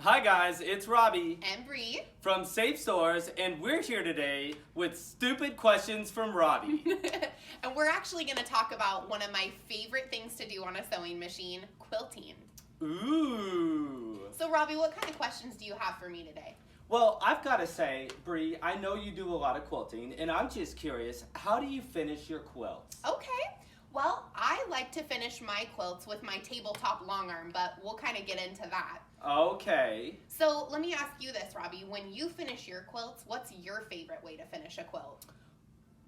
Hi guys, it's Robbie And Bree. from Safe Stores, and we're here today with stupid questions from Robbie. And we're actually going to talk about one of my favorite things to do on a sewing machine, quilting. Ooh. So Robbie, what kind of questions do you have for me today? Well, I've got to say, Bree, I know you do a lot of quilting, and I'm just curious, how do you finish your quilts? Okay. Well, I like to finish my quilts with my tabletop long arm, but we'll kind of get into that. Okay. So let me ask you this, Robbie. When you finish your quilts, what's your favorite way to finish a quilt?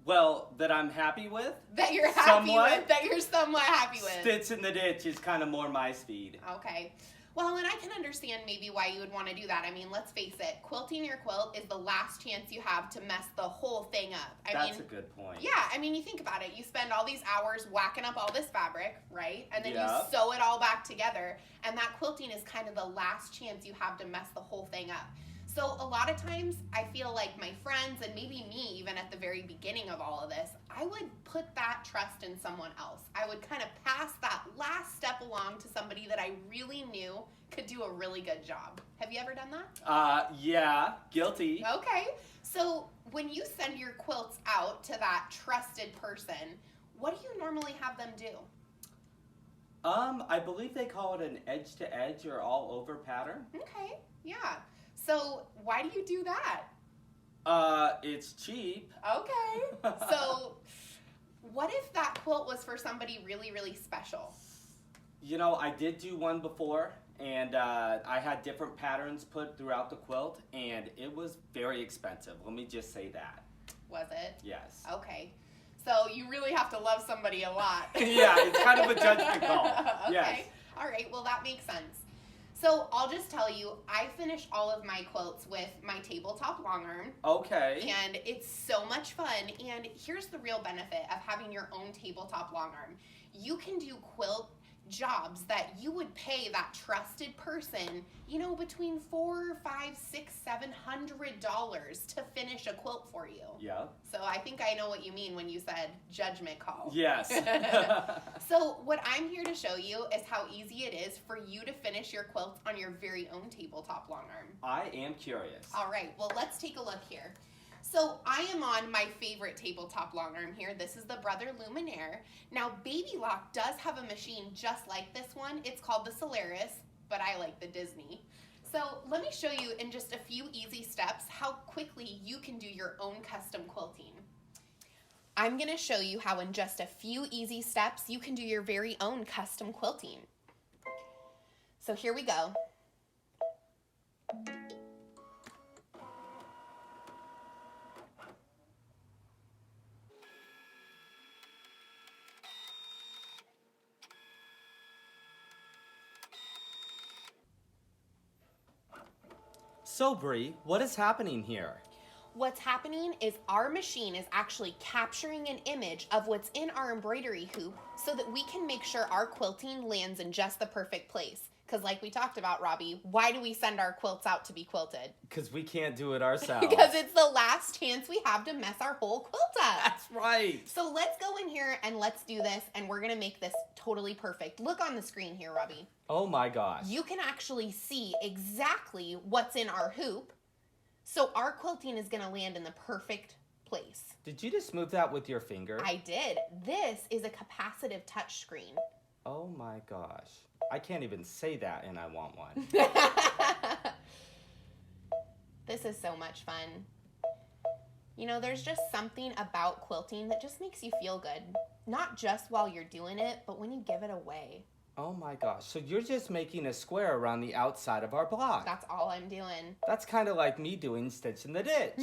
Well, that I'm happy with? That you're happy Somewhat. with, that you're somewhat happy with. Stitch in the ditch is kind of more my speed. Okay. Well, and I can understand maybe why you would want to do that. I mean, let's face it, quilting your quilt is the last chance you have to mess the whole thing up. That's a good point. Yeah, I mean, you think about it. You spend all these hours whacking up all this fabric, right? And then Yep. you sew it all back together. And that quilting is kind of the last chance you have to mess the whole thing up. So a lot of times I feel like my friends and maybe me even at the very beginning of all of this, I would put that trust in someone else. I would kind of pass that last step along to somebody that I really knew could do a really good job. Have you ever done that? Yeah, guilty. Okay. So when you send your quilts out to that trusted person, what do you normally have them do? I believe they call it an edge-to-edge or all-over pattern. Okay, yeah. So why do you do that? It's cheap. Okay. So what if that quilt was for somebody really, really special? You know, I did do one before, and I had different patterns put throughout the quilt, and it was very expensive. Let me just say that. Was it? Yes. Okay. So you really have to love somebody a lot. Yeah, it's kind of a judgment call. Okay. Yes. All right. Well, that makes sense. So I'll just tell you, I finish all of my quilts with my tabletop long arm. Okay. And it's so much fun. And here's the real benefit of having your own tabletop long arm. You can do quilt jobs that you would pay that trusted person, you know, between $400, $500, $600, $700 to finish a quilt for you. Yeah. So I think I know what you mean when you said judgment call. Yes. So what I'm here to show you is how easy it is for you to finish your quilt on your very own tabletop long arm. I am curious. All right, well, let's take a look here. So I am on my favorite tabletop long arm here. This is the Brother Luminaire. Now, Baby Lock does have a machine just like this one. It's called the Solaris, but I like the Disney. So let me show you in just a few easy steps how quickly you can do your own custom quilting. I'm gonna show you how in just a few easy steps you can do your very own custom quilting. So here we go. So, Bree, what is happening here? What's happening is our machine is actually capturing an image of what's in our embroidery hoop so that we can make sure our quilting lands in just the perfect place. Because like we talked about, Robbie, why do we send our quilts out to be quilted? Because we can't do it ourselves. Because it's the last chance we have to mess our whole quilt up. That's right. So let's go in here and let's do this, and we're going to make this totally perfect. Look on the screen here, Robbie. Oh my gosh. You can actually see exactly what's in our hoop. So our quilting is going to land in the perfect place. Did you just move that with your finger? I did. This is a capacitive touch screen. Oh my gosh. I can't even say that and I want one. This is so much fun. You know, there's just something about quilting that just makes you feel good. Not just while you're doing it, but when you give it away. Oh my gosh. So you're just making a square around the outside of our block. That's all I'm doing. That's kind of like me doing Stitch in the Ditch.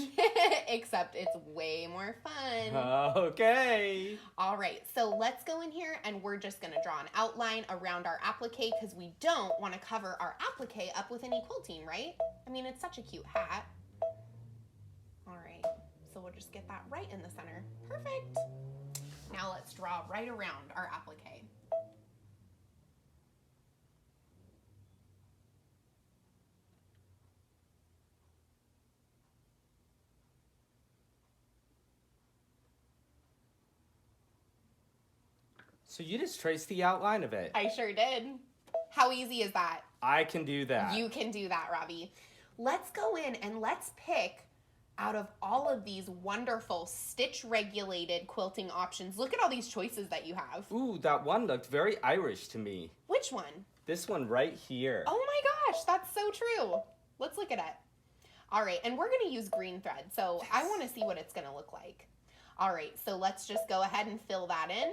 Except it's way more fun. Okay. All right, so let's go in here and we're just gonna draw an outline around our applique because we don't want to cover our applique up with any quilting, right? I mean, it's such a cute hat. All right, so we'll just get that right in the center. Perfect. Now let's draw right around our applique. So you just traced the outline of it. I sure did. How easy is that? I can do that. You can do that, Robbie. Let's go in and let's pick out of all of these wonderful stitch-regulated quilting options. Look at all these choices that you have. Ooh, that one looked very Irish to me. Which one? This one right here. Oh my gosh, that's so true. Let's look at it. All right, and we're going to use green thread, so I want to see what it's going to look like. All right, so let's just go ahead and fill that in.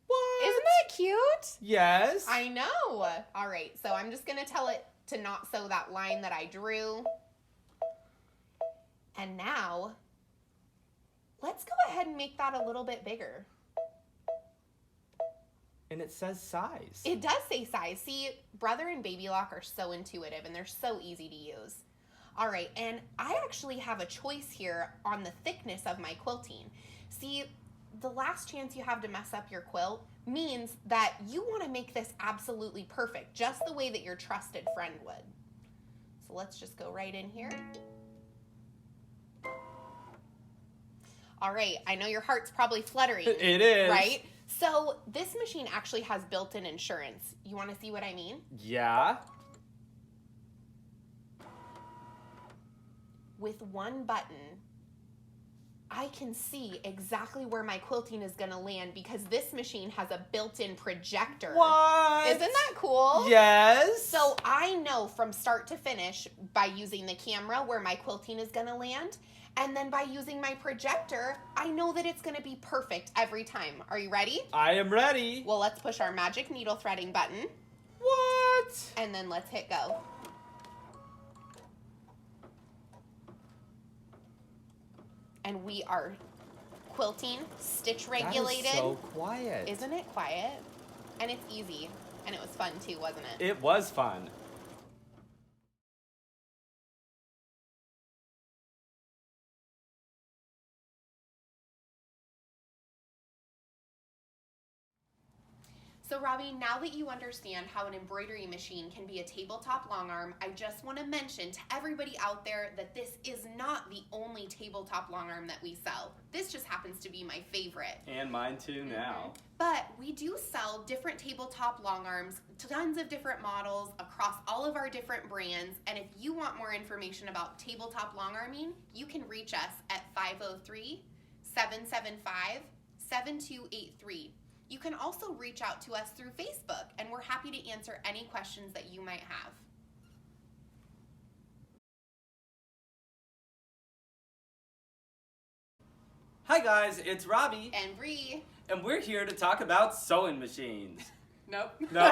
What? Isn't that cute? Yes. I know. All right, so I'm just going to tell it to not sew that line that I drew. And now, let's go ahead and make that a little bit bigger. And it says size. It does say size. See, Brother and Baby Lock are so intuitive and they're so easy to use. All right, and I actually have a choice here on the thickness of my quilting. See, the last chance you have to mess up your quilt means that you want to make this absolutely perfect, just the way that your trusted friend would. So let's just go right in here. All right, I know your heart's probably fluttering. It is. Right? So this machine actually has built-in insurance. You want to see what I mean? Yeah. With one button, I can see exactly where my quilting is going to land because this machine has a built-in projector. What? Isn't that cool? Yes. So I know from start to finish by using the camera where my quilting is going to land. And then by using my projector, I know that it's going to be perfect every time. Are you ready? I am ready. Well, let's push our magic needle threading button. What? And then let's hit go. And we are quilting, stitch regulated. That is so quiet. Isn't it quiet? And it's easy. And it was fun too, wasn't it? It was fun. So Robbie, now that you understand how an embroidery machine can be a tabletop long arm, I just want to mention to everybody out there that this is not the only tabletop long arm that we sell. This just happens to be my favorite. And mine too now. But we do sell different tabletop long arms, tons of different models across all of our different brands. And if you want more information about tabletop long arming, you can reach us at 503-775-7283. You can also reach out to us through Facebook, and we're happy to answer any questions that you might have. Hi guys, it's Robbie. And Bree. And we're here to talk about sewing machines. Nope. No?